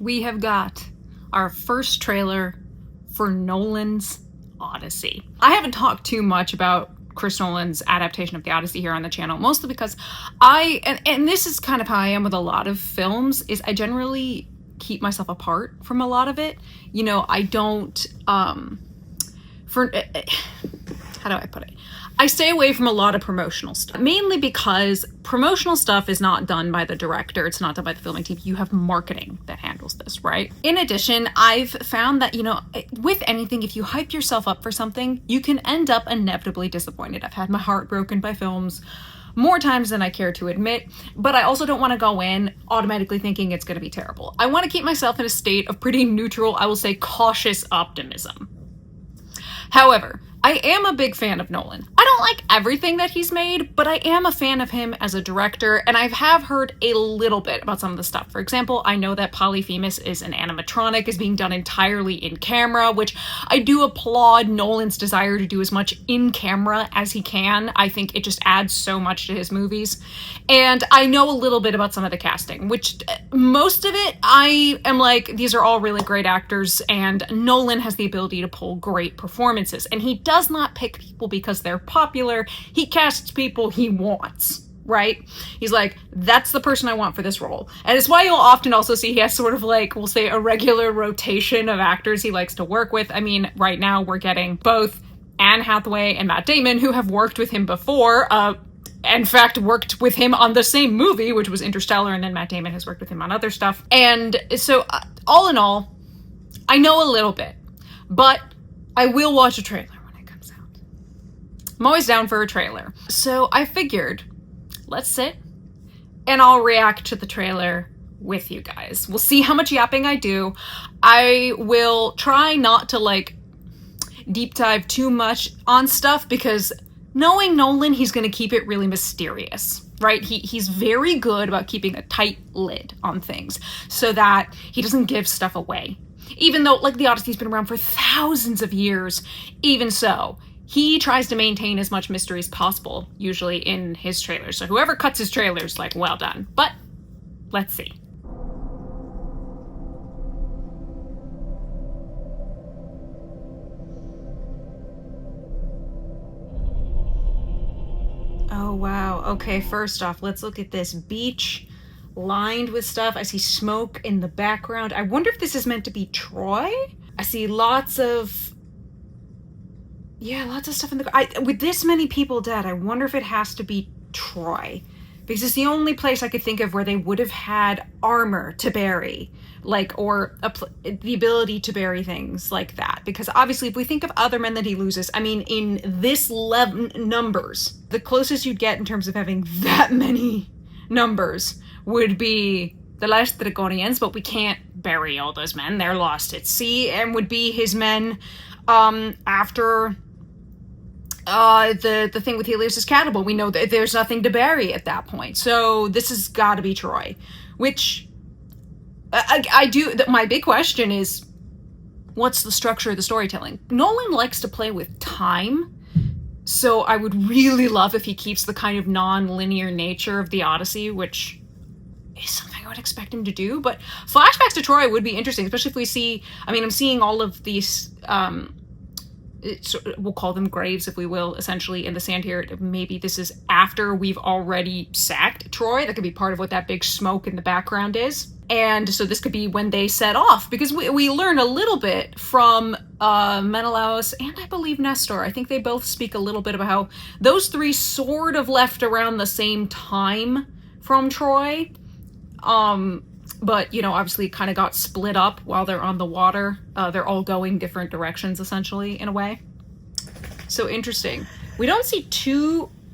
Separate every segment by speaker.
Speaker 1: we have got our first trailer for Nolan's Odyssey. I haven't talked too much about Chris Nolan's adaptation of the Odyssey here on the channel, mostly because and this is kind of how I am with a lot of films, is I generally keep myself apart from a lot of it. You know, I don't, how do I put it? I stay away from a lot of promotional stuff, mainly because promotional stuff is not done by the director. It's not done by the filming team. You have marketing that handles this, right? In addition, I've found that, you know, with anything, if you hype yourself up for something, you can end up inevitably disappointed. I've had my heart broken by films more times than I care to admit, but I also don't want to go in automatically thinking it's going to be terrible. I want to keep myself in a state of pretty neutral, I will say cautious optimism. However, I am a big fan of Nolan. I don't like everything that he's made, but I am a fan of him as a director, and I have heard a little bit about some of the stuff. For example, I know that Polyphemus is an animatronic, is being done entirely in camera, which I do applaud Nolan's desire to do as much in camera as he can. I think it just adds so much to his movies. And I know a little bit about some of the casting, which most of it, I am like, these are all really great actors, and Nolan has the ability to pull great performances, and he does not pick people because they're popular. He casts people he wants, right? He's like, that's the person I want for this role. And it's why you'll often also see he has sort of like, we'll say, a regular rotation of actors he likes to work with. I mean, right now we're getting both Anne Hathaway and Matt Damon, who have worked with him before, in fact, worked with him on the same movie, which was Interstellar, and then Matt Damon has worked with him on other stuff. And so, all in all, I know a little bit, but I will watch a trailer when it comes out. I'm always down for a trailer. So I figured, let's sit, and I'll react to the trailer with you guys. We'll see how much yapping I do. I will try not to, like, deep dive too much on stuff, because knowing Nolan, he's going to keep it really mysterious, right? He's very good about keeping a tight lid on things so that he doesn't give stuff away. Even though, like, the Odyssey's been around for thousands of years, even so, he tries to maintain as much mystery as possible, usually in his trailers. So whoever cuts his trailers, like, well done. But let's see. Oh, wow. Okay, first off, let's look at this beach lined with stuff. I see smoke in the background. I wonder if this is meant to be Troy? I see lots of stuff in the... with this many people dead, I wonder if it has to be Troy. Because it's the only place I could think of where they would have had armor to bury. Like, or the ability to bury things like that. Because obviously, if we think of other men that he loses, I mean, in this numbers, the closest you'd get in terms of having that many numbers would be the last Draconians, but we can't bury all those men. They're lost at sea, and would be his men after the thing with Helios's catapult. We know that there's nothing to bury at that point. So this has got to be Troy, which I do. My big question is, what's the structure of the storytelling? Nolan likes to play with time, so I would really love if he keeps the kind of non-linear nature of the Odyssey, which is something I would expect him to do. But flashbacks to Troy would be interesting, especially if we see, I mean, I'm seeing all of these, we'll call them graves, if we will, essentially in the sand here. Maybe this is after we've already sacked Troy. That could be part of what that big smoke in the background is. And so this could be when they set off, because we learn a little bit from Menelaus and I believe Nestor. I think they both speak a little bit about how those three sort of left around the same time from Troy. But, you know, obviously kind of got split up while they're on the water. They're all going different directions, essentially, in a way. So interesting. We don't see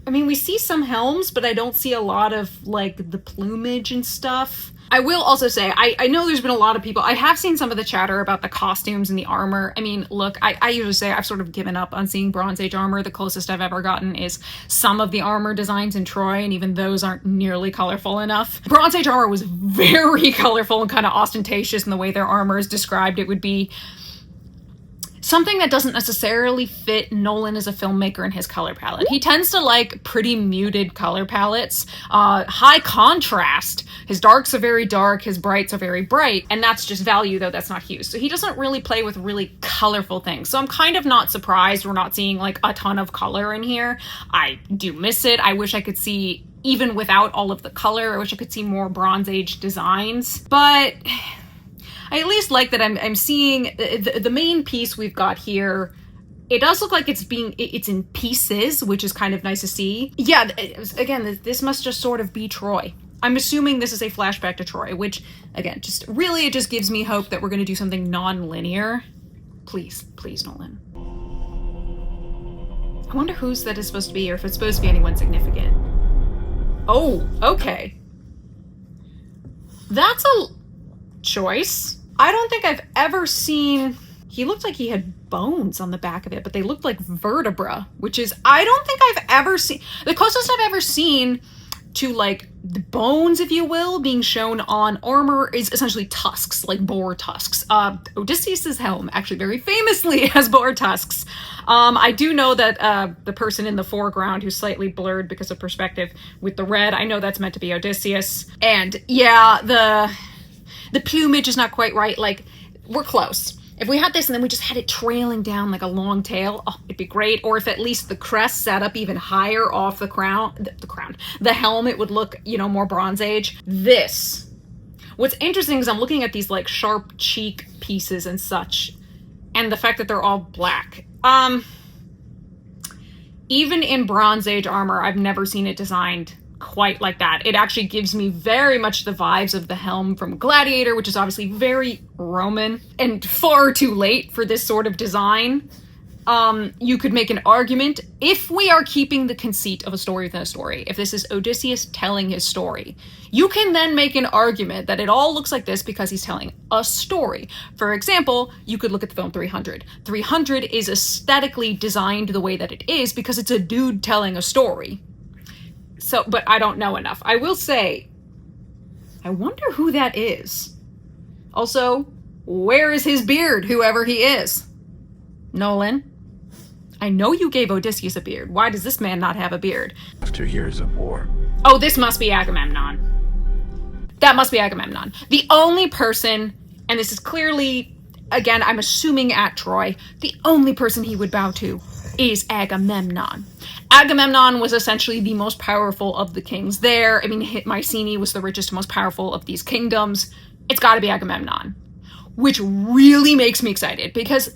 Speaker 1: we see some helms, but I don't see a lot of, like, the plumage and stuff. I will also say, I know there's been a lot of people, I have seen some of the chatter about the costumes and the armor. I mean, look, I usually say I've sort of given up on seeing Bronze Age armor. The closest I've ever gotten is some of the armor designs in Troy, and even those aren't nearly colorful enough. Bronze Age armor was very colorful and kind of ostentatious in the way their armor is described. It would be something that doesn't necessarily fit Nolan as a filmmaker and his color palette. He tends to like pretty muted color palettes, high contrast. His darks are very dark, his brights are very bright, and that's just value, though that's not hues. So he doesn't really play with really colorful things. So I'm kind of not surprised we're not seeing like a ton of color in here. I do miss it. I wish I could see, even without all of the color, I wish I could see more Bronze Age designs, but I at least like that I'm seeing the main piece we've got here. It does look like it's in pieces, which is kind of nice to see. Yeah, again, this must just sort of be Troy. I'm assuming this is a flashback to Troy, which, again, it just gives me hope that we're going to do something non-linear. Please, please, Nolan. I wonder whose that is supposed to be, or if it's supposed to be anyone significant. Oh, okay. That's a choice. I don't think I've ever seen... He looked like he had bones on the back of it, but they looked like vertebra, which is... I don't think I've ever seen... The closest I've ever seen to, like, the bones, if you will, being shown on armor is essentially tusks, like boar tusks. Odysseus's helm actually very famously has boar tusks. I do know that the person in the foreground who's slightly blurred because of perspective with the red, I know that's meant to be Odysseus. And yeah, the plumage is not quite right. Like, we're close. If we had this and then we just had it trailing down like a long tail, oh, it'd be great. Or if at least the crest sat up even higher off the the helm, it would look, you know, more Bronze Age. This. What's interesting is I'm looking at these like sharp cheek pieces and such, and the fact that they're all black. Even in Bronze Age armor, I've never seen it designed quite like that. It actually gives me very much the vibes of the helm from Gladiator, which is obviously very Roman and far too late for this sort of design. You could make an argument, if we are keeping the conceit of a story within a story, if this is Odysseus telling his story, you can then make an argument that it all looks like this because he's telling a story. For example, you could look at the film 300. 300 is aesthetically designed the way that it is because it's a dude telling a story. So, but I don't know enough. I will say, I wonder who that is. Also, where is his beard, whoever he is? Nolan, I know you gave Odysseus a beard. Why does this man not have a beard?
Speaker 2: After years of war.
Speaker 1: Oh, this must be Agamemnon. That must be Agamemnon. The only person, and this is clearly, again, I'm assuming at Troy, the only person he would bow to is Agamemnon. Agamemnon was essentially the most powerful of the kings there. I mean, Mycenae was the richest, most powerful of these kingdoms. It's got to be Agamemnon, which really makes me excited because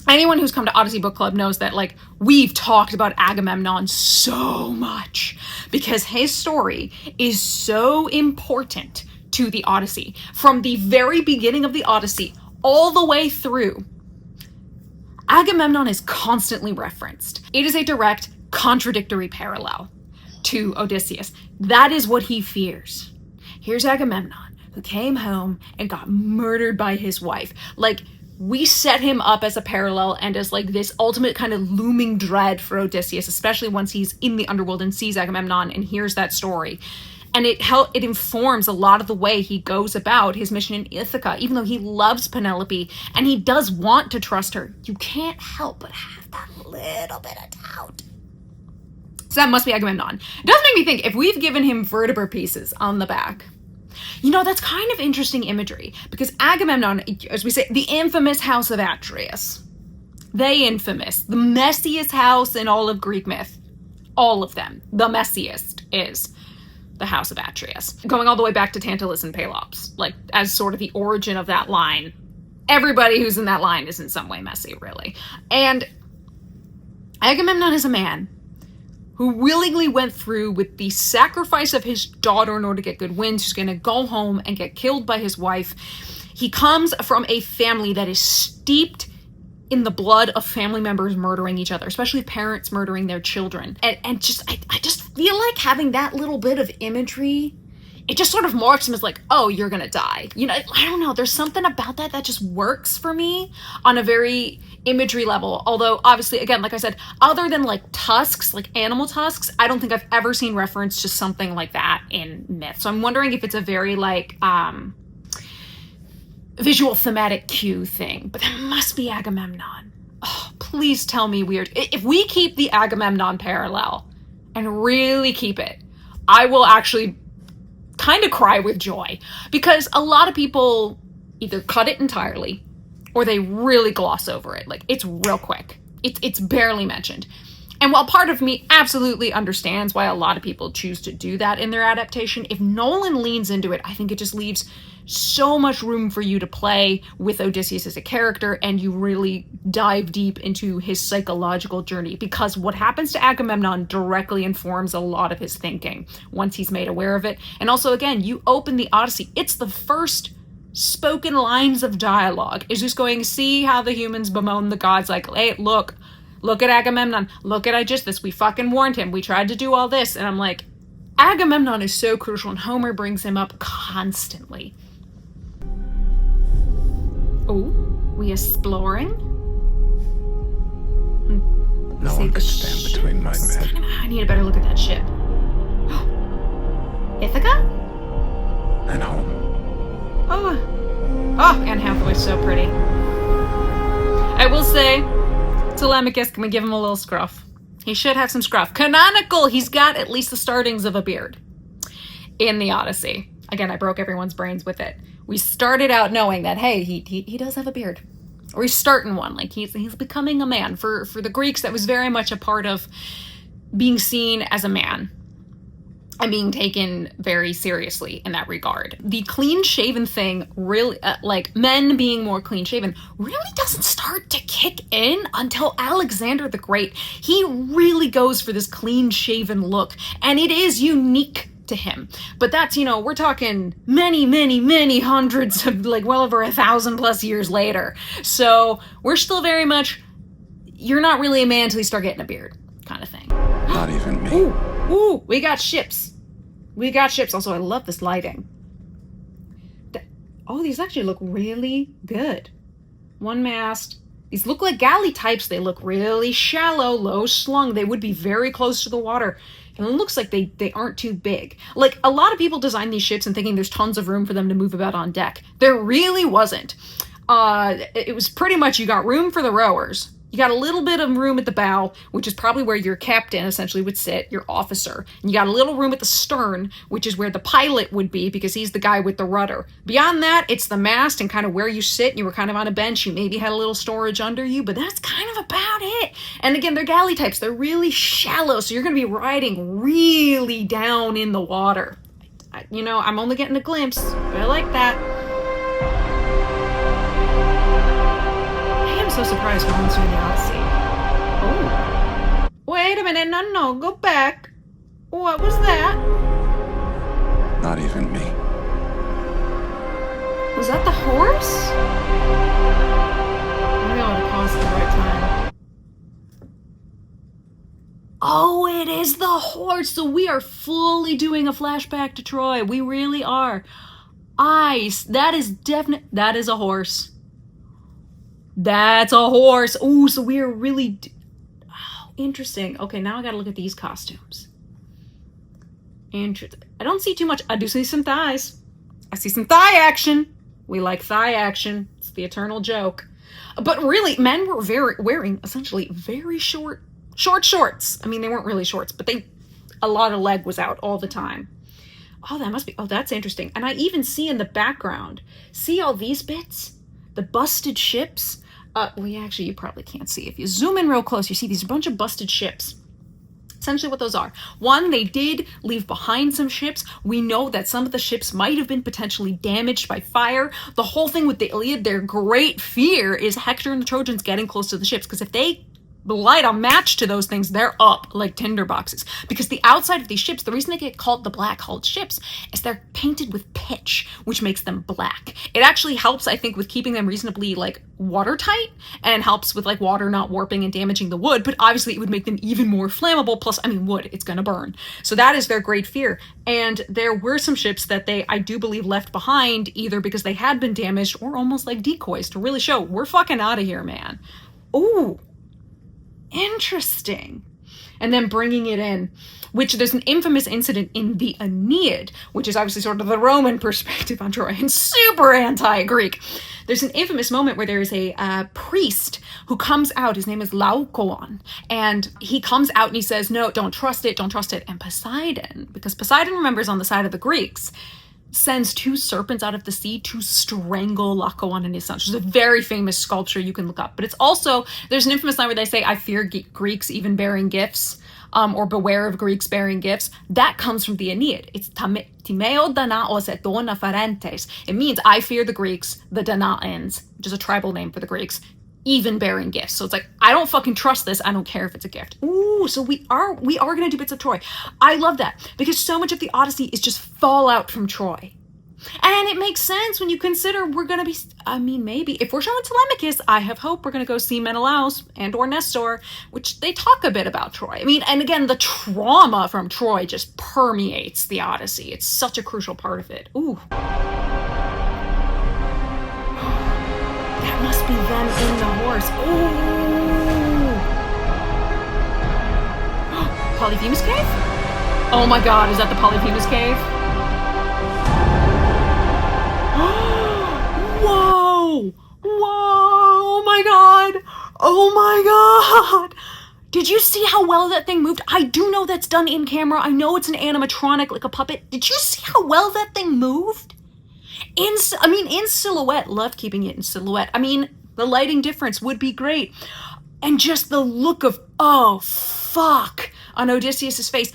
Speaker 1: anyone who's come to Odyssey Book Club knows that, like, we've talked about Agamemnon so much because his story is so important to the Odyssey. From the very beginning of the Odyssey all the way through, Agamemnon is constantly referenced. It is a direct, contradictory parallel to Odysseus. That is what he fears. Here's Agamemnon, who came home and got murdered by his wife. Like, we set him up as a parallel and as like this ultimate kind of looming dread for Odysseus, especially once he's in the underworld and sees Agamemnon and hears that story. And it informs a lot of the way he goes about his mission in Ithaca, even though he loves Penelope and he does want to trust her. You can't help but have that little bit of doubt. So that must be Agamemnon. It does make me think, if we've given him vertebra pieces on the back, you know, that's kind of interesting imagery, because Agamemnon, as we say, the infamous house of Atreus, the messiest house in all of Greek myth, all of them, the messiest is the house of Atreus. Going all the way back to Tantalus and Pelops, like, as sort of the origin of that line. Everybody who's in that line is in some way messy, really. And Agamemnon is a man who willingly went through with the sacrifice of his daughter in order to get good winds, who's going to go home and get killed by his wife. He comes from a family that is steeped in the blood of family members murdering each other, especially parents murdering their children. And just, I just feel like having that little bit of imagery, it just sort of marks him as like, oh, you're gonna die. You know, I don't know, there's something about that that just works for me on a very imagery level. Although, obviously, again, like I said, other than like tusks, like animal tusks, I don't think I've ever seen reference to something like that in myth. So I'm wondering if it's a very like, visual thematic cue thing, but that must be Agamemnon. Oh, please tell me weird. If we keep the Agamemnon parallel and really keep it, I will actually kind of cry with joy, because a lot of people either cut it entirely or they really gloss over it. Like, it's real quick. It's barely mentioned. And while part of me absolutely understands why a lot of people choose to do that in their adaptation, if Nolan leans into it, I think it just leaves so much room for you to play with Odysseus as a character, and you really dive deep into his psychological journey, because what happens to Agamemnon directly informs a lot of his thinking once he's made aware of it. And also, again, you open the Odyssey, it's the first spoken lines of dialogue. It's just going, see how the humans bemoan the gods, like, hey, look at Agamemnon, look at Aegisthus, we fucking warned him, we tried to do all this. And I'm like, Agamemnon is so crucial, and Homer brings him up constantly. Oh, we exploring?
Speaker 2: No one could stand between my bed.
Speaker 1: I need a better look at that ship. Ithaca?
Speaker 2: And home.
Speaker 1: Oh, Anne Hathaway's so pretty. I will say, Telemachus, can we give him a little scruff? He should have some scruff. Canonical, he's got at least the startings of a beard in the Odyssey. Again, I broke everyone's brains with it. We started out knowing that, hey, he does have a beard. Or he's starting one, like he's becoming a man. For the Greeks, that was very much a part of being seen as a man and being taken very seriously in that regard. The clean-shaven thing really, like men being more clean-shaven, really doesn't start to kick in until Alexander the Great. He really goes for this clean-shaven look, and it is unique to him. But that's, we're talking many hundreds of, like, well over 1,000+ years later. So we're still very much, you're not really a man until you start getting a beard kind of thing.
Speaker 2: Not even me.
Speaker 1: Ooh, we got ships. Also, I love this lighting. These actually look really good. One mast. These look like galley types. They look really shallow, low slung. They would be very close to the water. And it looks like they aren't too big. Like, a lot of people design these ships and thinking there's tons of room for them to move about on deck. There really wasn't. It was pretty much, you got room for the rowers. You got a little bit of room at the bow, which is probably where your captain essentially would sit, your officer. And you got a little room at the stern, which is where the pilot would be, because he's the guy with the rudder. Beyond that, it's the mast and kind of where you sit. You were kind of on a bench. You maybe had a little storage under you, but that's kind of about it. And again, they're galley types. They're really shallow, so you're going to be riding really down in the water. I'm only getting a glimpse, but I like that. So surprised no one's doing the Odyssey. Oh. Wait a minute, no, go back. What was that?
Speaker 2: Not even me.
Speaker 1: Was that the horse? Maybe I ought to pause at the right time. Oh, it is the horse. So we are fully doing a flashback to Troy. We really are. That is a horse. That's a horse. Ooh, so we are really... interesting. Okay, now I gotta look at these costumes. Interesting. I don't see too much. I do see some thighs. I see some thigh action. We like thigh action. It's the eternal joke. But really, men were wearing essentially very short shorts. I mean, they weren't really shorts, but a lot of leg was out all the time. That's interesting. And I even see in the background, see all these bits? The busted ships. You probably can't see. If you zoom in real close, you see these bunch of busted ships. Essentially what those are. One, they did leave behind some ships. We know that some of the ships might have been potentially damaged by fire. The whole thing with the Iliad, their great fear is Hector and the Trojans getting close to the ships, because if they light a match to those things, they're up like tinder boxes. Because the outside of these ships, the reason they get called the black-hulled ships is they're painted with pitch, which makes them black. It actually helps, I think, with keeping them reasonably, like, watertight, and helps with, like, water not warping and damaging the wood, but obviously it would make them even more flammable. Plus, wood, it's gonna burn. So that is their great fear. And there were some ships that I do believe, left behind, either because they had been damaged or almost like decoys to really show, we're fucking out of here, man. Ooh. Interesting. and then bringing it in, which there's an infamous incident in the Aeneid, which is obviously sort of the Roman perspective on Troy and super anti-Greek. There's an infamous moment where there is a priest who comes out. His name is Laocoon, and he comes out and he says, no, don't trust it, don't trust it. And Poseidon, because Poseidon, remembers, on the side of the Greeks, sends 2 serpents out of the sea to strangle Laocoon and his son. Which is a very famous sculpture you can look up. But it's also, there's an infamous line where they say, I fear Greeks even bearing gifts, or beware of Greeks bearing gifts. That comes from the Aeneid. It's timeo danaos et dona farentes. It means I fear the Greeks, the Danaans, which is a tribal name for the Greeks, even bearing gifts. So it's like, I don't fucking trust this. I don't care if it's a gift. Ooh, so we are going to do bits of Troy. I love that, because so much of the Odyssey is just fallout from Troy. And it makes sense when you consider we're going to be, maybe, if we're showing Telemachus, I have hope we're going to go see Menelaus and or Nestor, which they talk a bit about Troy. And again, the trauma from Troy just permeates the Odyssey. It's such a crucial part of it. Ooh. That must be them in the horse. Ooh. Polyphemus cave? Oh my god, is that the Polyphemus cave? Whoa! Whoa! Oh my god! Oh my god! Did you see how well that thing moved? I do know that's done in camera. I know it's an animatronic, like a puppet. Did you see how well that thing moved? In silhouette. Love keeping it in silhouette. The lighting difference would be great. And just the look of, oh, fuck, on Odysseus' face.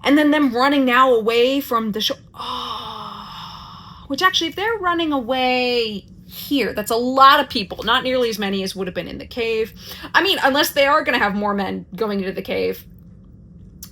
Speaker 1: And then them running now away from the shore. Oh. Which actually, if they're running away here, that's a lot of people. Not nearly as many as would have been in the cave. Unless they are going to have more men going into the cave.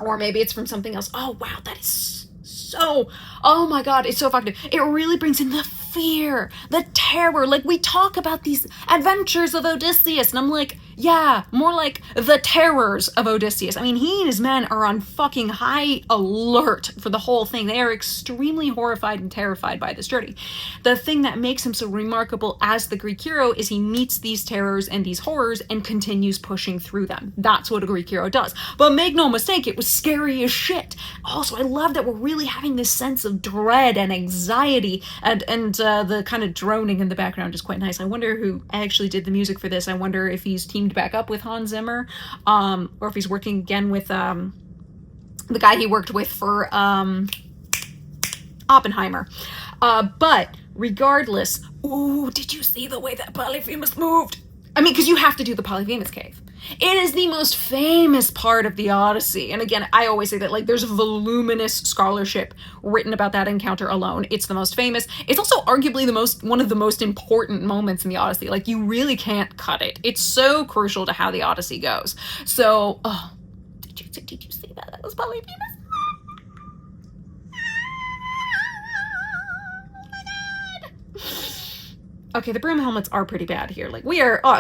Speaker 1: Or maybe it's from something else. Oh, wow, that is so... Oh my god, it's so effective. It really brings in the fear, the terror. Like, we talk about these adventures of Odysseus, and I'm like, yeah, more like the terrors of Odysseus. He and his men are on fucking high alert for the whole thing. They are extremely horrified and terrified by this journey. The thing that makes him so remarkable as the Greek hero is he meets these terrors and these horrors and continues pushing through them. That's what a Greek hero does. But make no mistake, it was scary as shit. Also, I love that we're really having this sense of dread and anxiety, and the kind of droning in the background is quite nice. I wonder who actually did the music for this. I wonder if he's teamed back up with Hans Zimmer, or if he's working again with the guy he worked with for Oppenheimer. But regardless, ooh, did you see the way that Polyphemus moved? Because you have to do the Polyphemus cave. It is the most famous part of the Odyssey. And again, I always say that, like, there's voluminous scholarship written about that encounter alone. It's the most famous. It's also arguably one of the most important moments in the Odyssey. Like, you really can't cut it. It's so crucial to how the Odyssey goes. So, oh, did you see that? That was Polyphemus. Okay, the broom helmets are pretty bad here. Like,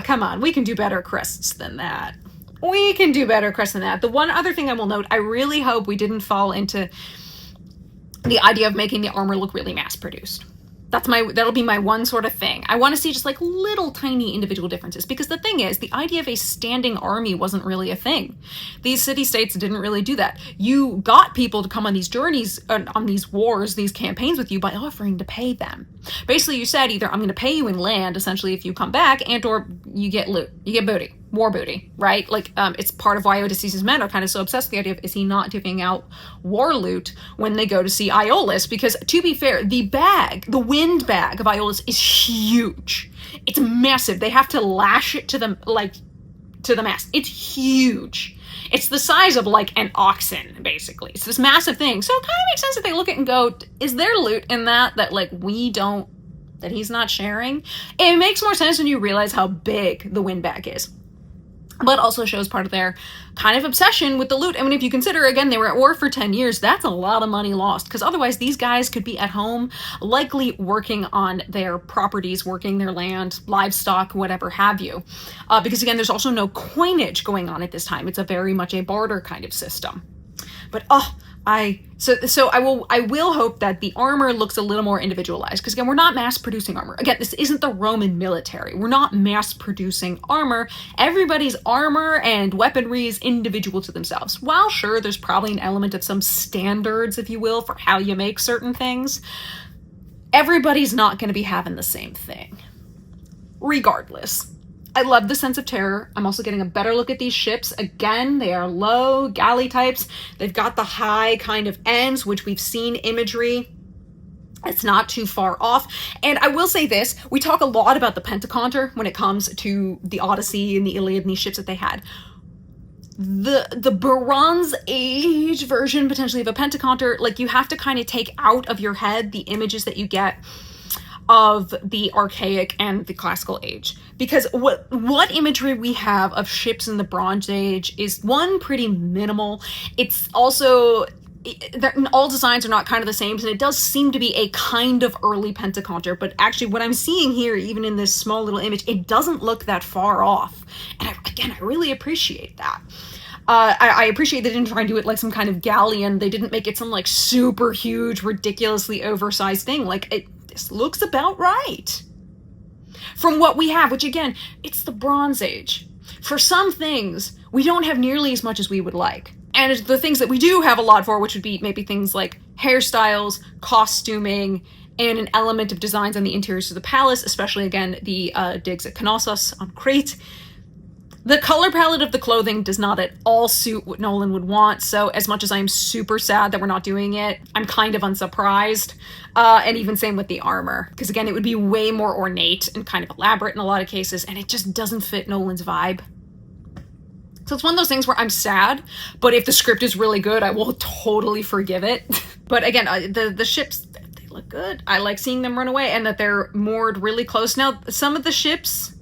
Speaker 1: come on, we can do better crests than that. We can do better crests than that. The one other thing I will note, I really hope we didn't fall into the idea of making the armor look really mass-produced. That'll be my one sort of thing. I want to see just like little tiny individual differences, because the thing is, the idea of a standing army wasn't really a thing. These city-states didn't really do that. You got people to come on these journeys, on these wars, these campaigns with you by offering to pay them. Basically, you said either I'm going to pay you in land, essentially, if you come back, and or you get loot, you get booty. War booty, right? Like, it's part of why Odysseus' men are kind of so obsessed with the idea of, is he not giving out war loot when they go to see Iolus? Because, to be fair, the wind bag of Iolus is huge. It's massive. They have to lash it to the mast. It's huge. It's the size of, like, an oxen, basically. It's this massive thing. So it kind of makes sense that they look at it and go, is there loot in that, like, that he's not sharing? It makes more sense when you realize how big the wind bag is. But also shows part of their kind of obsession with the loot. If you consider, again, they were at war for 10 years, that's a lot of money lost. Because otherwise, these guys could be at home, likely working on their properties, working their land, livestock, whatever have you. Because, again, there's also no coinage going on at this time. It's very much a barter kind of system. But, So I will hope that the armor looks a little more individualized, because again, we're not mass producing armor. Again, this isn't the Roman military. We're not mass producing armor. Everybody's armor and weaponry is individual to themselves. While sure, there's probably an element of some standards, if you will, for how you make certain things, everybody's not going to be having the same thing. Regardless, I love the sense of terror. I'm also getting a better look at these ships. Again, they are low galley types. They've got the high kind of ends, which we've seen imagery. It's not too far off. And I will say this, we talk a lot about the Pentaconter when it comes to the Odyssey and the Iliad and these ships that they had. The Bronze Age version, potentially, of a Pentaconter, like, you have to kind of take out of your head the images that you get of the archaic and the classical age, because what imagery we have of ships in the Bronze Age is, one, pretty minimal. It's also, all designs are not kind of the same, and it does seem to be a kind of early Pentaconter, but actually what I'm seeing here, even in this small little image, it doesn't look that far off. And I really appreciate that. I appreciate they didn't try and do it like some kind of galleon. They didn't make it some like super huge, ridiculously oversized thing. Like, this looks about right from what we have, which again, it's the Bronze Age. For some things, we don't have nearly as much as we would like. And the things that we do have a lot for, which would be maybe things like hairstyles, costuming, and an element of designs on the interiors of the palace, especially, again, the digs at Knossos on Crete. The color palette of the clothing does not at all suit what Nolan would want, so as much as I'm super sad that we're not doing it, I'm kind of unsurprised. And even same with the armor, because again, it would be way more ornate and kind of elaborate in a lot of cases, and it just doesn't fit Nolan's vibe. So it's one of those things where I'm sad, but if the script is really good, I will totally forgive it. But again, the ships, they look good. I like seeing them run away, and that they're moored really close. Now, some of the ships,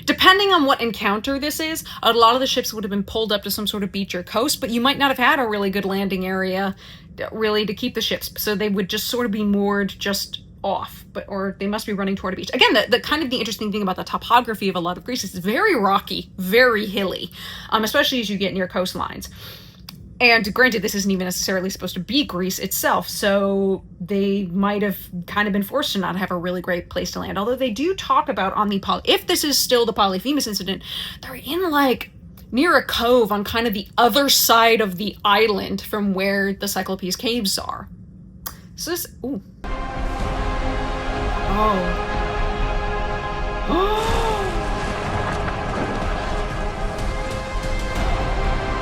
Speaker 1: depending on what encounter this is, a lot of the ships would have been pulled up to some sort of beach or coast, but you might not have had a really good landing area really to keep the ships, so they would just sort of be moored just off, or they must be running toward a beach. Again, the kind of the interesting thing about the topography of a lot of Greece is it's very rocky, very hilly, especially as you get near coastlines. And granted, this isn't even necessarily supposed to be Greece itself, so they might have kind of been forced to not have a really great place to land. Although they do talk about on the if this is still the Polyphemus incident, they're in like near a cove on kind of the other side of the island from where the Cyclopes caves are. So this, ooh.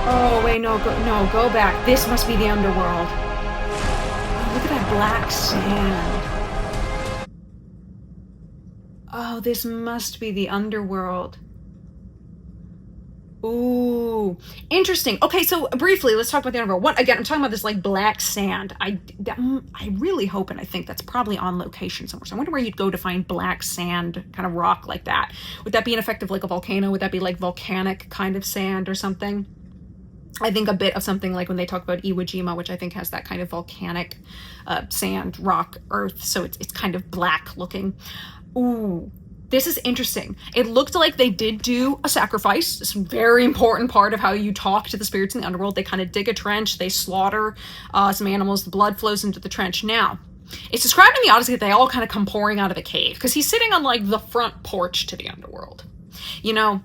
Speaker 1: Oh, wait, no, go back. This must be the underworld. Oh, look at that black sand. Oh, this must be the underworld. Ooh, interesting. Okay, so briefly, let's talk about the underworld. One, again, I'm talking about this like black sand. I really hope, and I think that's probably on location somewhere. So I wonder where you'd go to find black sand, kind of rock like that. Would that be an effect of like a volcano? Would that be like volcanic kind of sand or something? I think a bit of something like when they talk about Iwo Jima, which I think has that kind of volcanic sand, rock, earth. So it's kind of black looking. Ooh. This is interesting. It looked like they did do a sacrifice. It's a very important part of how you talk to the spirits in the underworld. They kind of dig a trench, they slaughter some animals, the blood flows into the trench. Now, it's described in the Odyssey that they all kind of come pouring out of a cave, because he's sitting on like the front porch to the underworld, you know?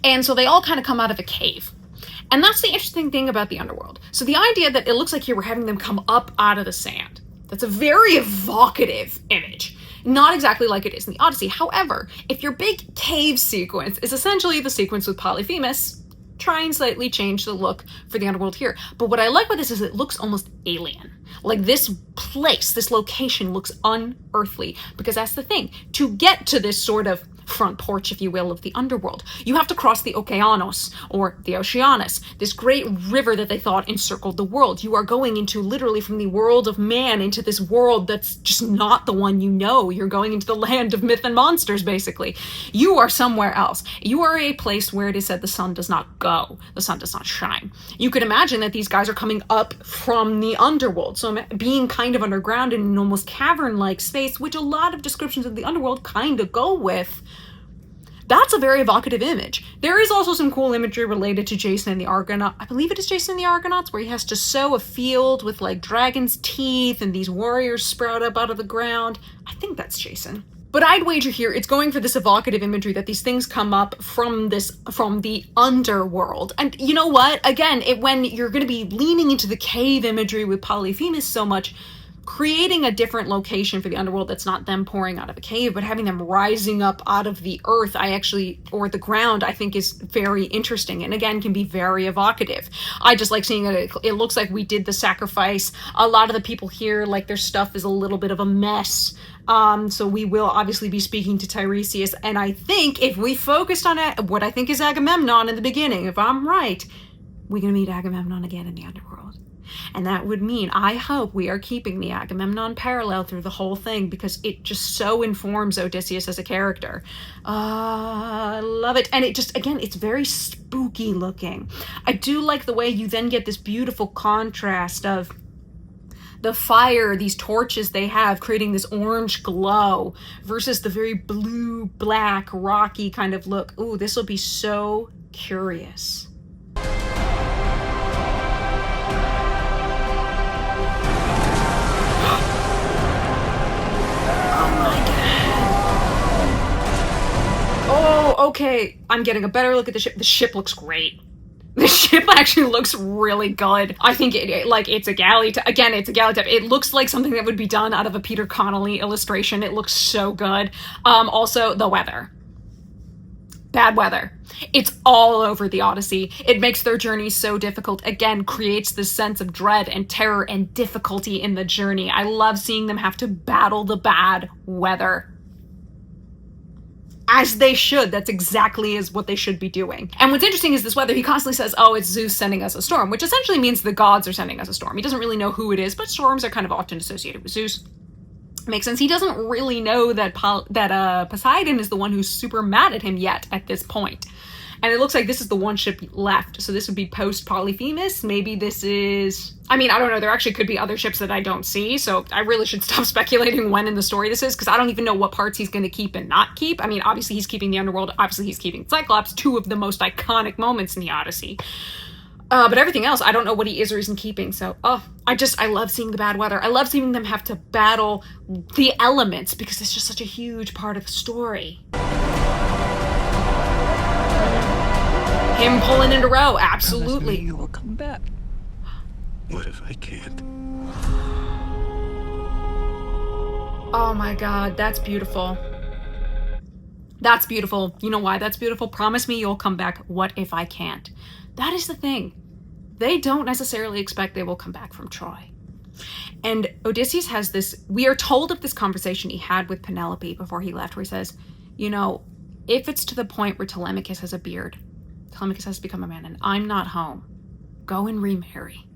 Speaker 1: And so they all kind of come out of a cave. And that's the interesting thing about the underworld. So the idea that it looks like here we're having them come up out of the sand. That's a very evocative image. Not exactly like it is in the Odyssey. However, if your big cave sequence is essentially the sequence with Polyphemus, try and slightly change the look for the underworld here. But what I like about this is it looks almost alien. Like this place, this location looks unearthly, because that's the thing. To get to this sort of front porch, if you will, of the underworld, you have to cross the Okeanos, or the Oceanus, this great river that they thought encircled the world. You are going into literally from the world of man into this world that's just not the one you know. You're going into the land of myth and monsters, basically. You are somewhere else. You are a place where it is said the sun does not go, the sun does not shine. You could imagine that these guys are coming up from the underworld, so being kind of underground in an almost cavern-like space, which a lot of descriptions of the underworld kind of go with. That's a very evocative image. There is also some cool imagery related to Jason and the Argonauts. I believe it is Jason and the Argonauts, where he has to sow a field with like dragon's teeth and these warriors sprout up out of the ground. I think that's Jason. But I'd wager here it's going for this evocative imagery that these things come up from the underworld. And you know what? Again, when you're going to be leaning into the cave imagery with Polyphemus so much, creating a different location for the underworld that's not them pouring out of a cave, but having them rising up out of the earth, or the ground, I think is very interesting, and again, can be very evocative. I just like seeing it. It looks like we did the sacrifice. A lot of the people here, like, their stuff is a little bit of a mess. So we will obviously be speaking to Tiresias, and I think if we focused on what I think is Agamemnon in the beginning, if I'm right, we're going to meet Agamemnon again in the underworld. And that would mean, I hope we are keeping the Agamemnon parallel through the whole thing, because it just so informs Odysseus as a character. I love it. And it just, again, it's very spooky looking. I do like the way you then get this beautiful contrast of the fire, these torches they have, creating this orange glow, versus the very blue, black, rocky kind of look. Ooh, this will be so curious. Oh, okay. I'm getting a better look at the ship. The ship looks great. The ship actually looks really good. I think it's a galley. Again, it's a galley type. It looks like something that would be done out of a Peter Connolly illustration. It looks so good. Also, the weather. Bad weather. It's all over the Odyssey. It makes their journey so difficult. Again, creates this sense of dread and terror and difficulty in the journey. I love seeing them have to battle the bad weather. As they should. That's exactly what they should be doing. And what's interesting is this weather. He constantly says, oh, it's Zeus sending us a storm, which essentially means the gods are sending us a storm. He doesn't really know who it is, but storms are kind of often associated with Zeus. Makes sense. He doesn't really know that Poseidon is the one who's super mad at him yet at this point. And it looks like this is the one ship left. So this would be post-Polyphemus. Maybe this is... I mean, I don't know. There actually could be other ships that I don't see. So I really should stop speculating when in the story this is, because I don't even know what parts he's going to keep and not keep. I mean, obviously he's keeping the underworld. Obviously he's keeping Cyclops, two of the most iconic moments in the Odyssey. But everything else, I don't know what he is or isn't keeping. So, I love seeing the bad weather. I love seeing them have to battle the elements, because it's just such a huge part of the story. Him pulling into row, absolutely.
Speaker 2: You will come back. What if I can't?
Speaker 1: Oh my God, that's beautiful. That's beautiful. You know why that's beautiful? Promise me you'll come back. What if I can't? That is the thing. They don't necessarily expect they will come back from Troy. And Odysseus has this, we are told of this conversation he had with Penelope before he left, where he says, you know, if it's to the point where Telemachus has a beard, Telemachus has become a man, and I'm not home, go and remarry.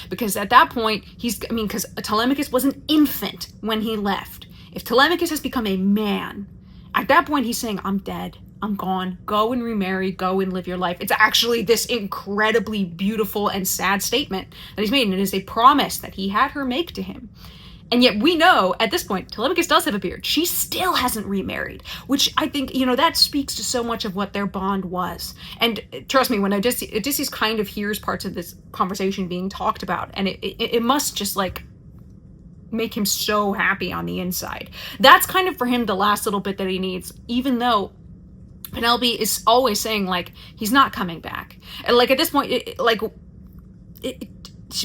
Speaker 1: Because at that point, because Telemachus was an infant when he left. If Telemachus has become a man, at that point he's saying, I'm dead, I'm gone, go and remarry, go and live your life. It's actually this incredibly beautiful and sad statement that he's made, and it is a promise that he had her make to him. And yet we know at this point, Telemachus does have a beard. She still hasn't remarried, which I think, that speaks to so much of what their bond was. And trust me, when Odysseus kind of hears parts of this conversation being talked about, and it must just make him so happy on the inside. That's kind of for him the last little bit that he needs, even though Penelope is always saying he's not coming back. And at this point,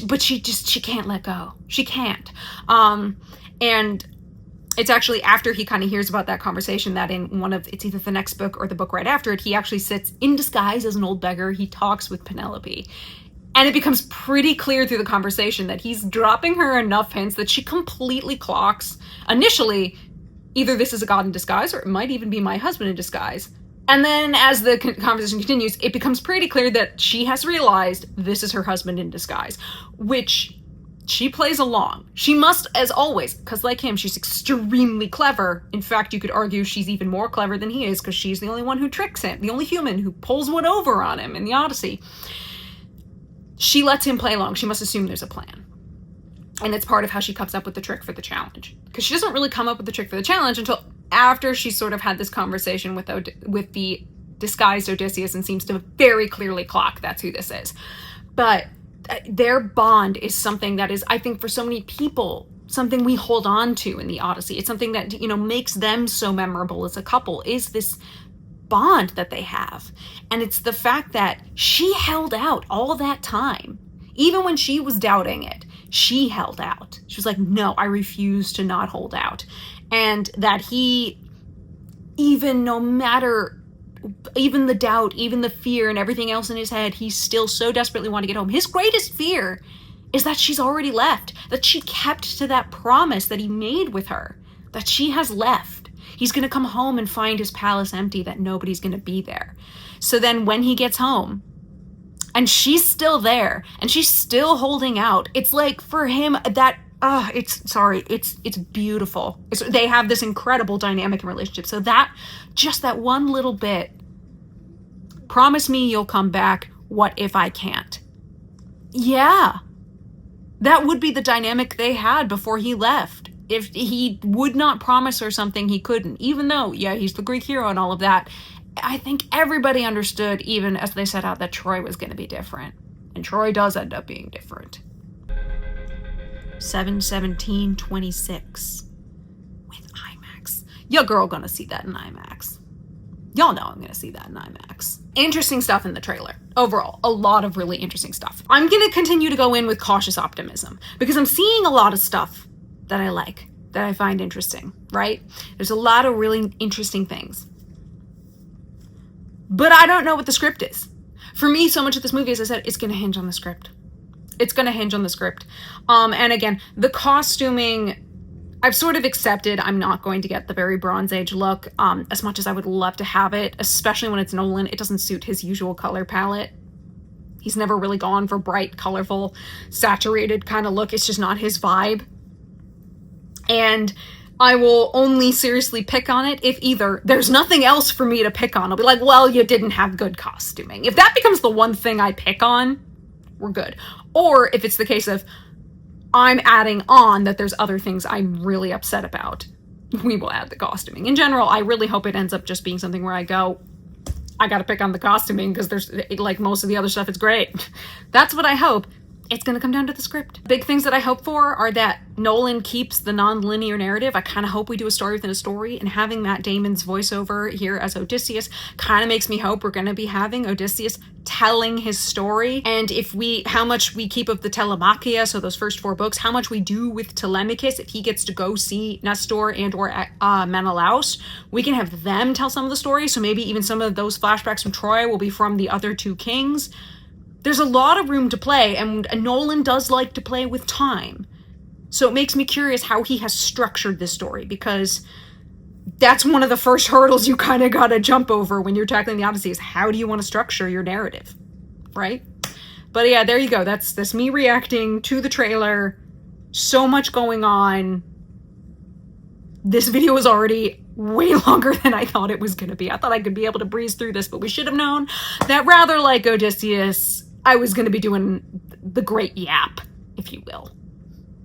Speaker 1: but she can't let go. She can't. And it's actually after he kind of hears about that conversation that in it's either the next book or the book right after it, he actually sits in disguise as an old beggar. He talks with Penelope. And it becomes pretty clear through the conversation that he's dropping her enough hints that she completely clocks, initially, either this is a god in disguise or it might even be my husband in disguise. And then as the conversation continues, it becomes pretty clear that she has realized this is her husband in disguise, which she plays along. She must, as always, because like him, she's extremely clever. In fact, you could argue she's even more clever than he is, because she's the only one who tricks him, the only human who pulls one over on him in the Odyssey. She lets him play along. She must assume there's a plan. And it's part of how she comes up with the trick for the challenge. Because she doesn't really come up with the trick for the challenge until after she sort of had this conversation with the disguised Odysseus and seems to very clearly clock that's who this is. But their bond is something that is, I think, for so many people, something we hold on to in the Odyssey. It's something that, you know, makes them so memorable as a couple, is this bond that they have. And it's the fact that she held out all that time. Even when she was doubting it, she held out. She was like, no, I refuse to not hold out. And that he, even no matter, even the doubt, even the fear and everything else in his head, he still so desperately wanted to get home. His greatest fear is that she's already left, that she kept to that promise that he made with her, that she has left. He's going to come home and find his palace empty, that nobody's going to be there. So then when he gets home and she's still there and she's still holding out, it's like for him that, it's beautiful. They have this incredible dynamic in relationship. So that, just that one little bit, promise me you'll come back, what if I can't? Yeah, that would be the dynamic they had before he left. If he would not promise her something he couldn't, even though, yeah, he's the Greek hero and all of that, I think everybody understood, even as they set out, that Troy was going to be different. And Troy does end up being different. 7/17/26 with IMAX. Your girl gonna see that in IMAX. Y'all know I'm gonna see that in IMAX. Interesting stuff in the trailer. Overall, a lot of really interesting stuff. I'm gonna continue to go in with cautious optimism because I'm seeing a lot of stuff that I like, that I find interesting, right? There's a lot of really interesting things. But I don't know what the script is. For me, so much of this movie, as I said, it's gonna hinge on the script. It's going to hinge on the script. And again, the costuming, I've sort of accepted I'm not going to get the very Bronze Age look, as much as I would love to have it, especially when it's Nolan. It doesn't suit his usual color palette. He's never really gone for bright, colorful, saturated kind of look. It's just not his vibe. And I will only seriously pick on it if either there's nothing else for me to pick on. I'll be like, well, you didn't have good costuming. If that becomes the one thing I pick on, we're good. Or if it's the case of I'm adding on that there's other things I'm really upset about, we will add the costuming. In general, I really hope it ends up just being something where I go, I gotta pick on the costuming because there's, like most of the other stuff, it's great. That's what I hope. It's gonna come down to the script. Big things that I hope for are that Nolan keeps the non-linear narrative. I kind of hope we do a story within a story, and having Matt Damon's voiceover here as Odysseus kind of makes me hope we're gonna be having Odysseus telling his story. And how much we keep of the Telemachus, so those first 4 books, how much we do with Telemachus, if he gets to go see Nestor and or Menelaus, we can have them tell some of the story. So maybe even some of those flashbacks from Troy will be from the other 2 kings. There's a lot of room to play, and Nolan does like to play with time. So it makes me curious how he has structured this story, because that's one of the first hurdles you kind of gotta jump over when you're tackling the Odyssey, is how do you want to structure your narrative, right? But yeah, there you go. That's me reacting to the trailer. So much going on. This video was already way longer than I thought it was going to be. I thought I could be able to breeze through this, but we should have known that, rather like Odysseus, I was going to be doing the great yap, if you will.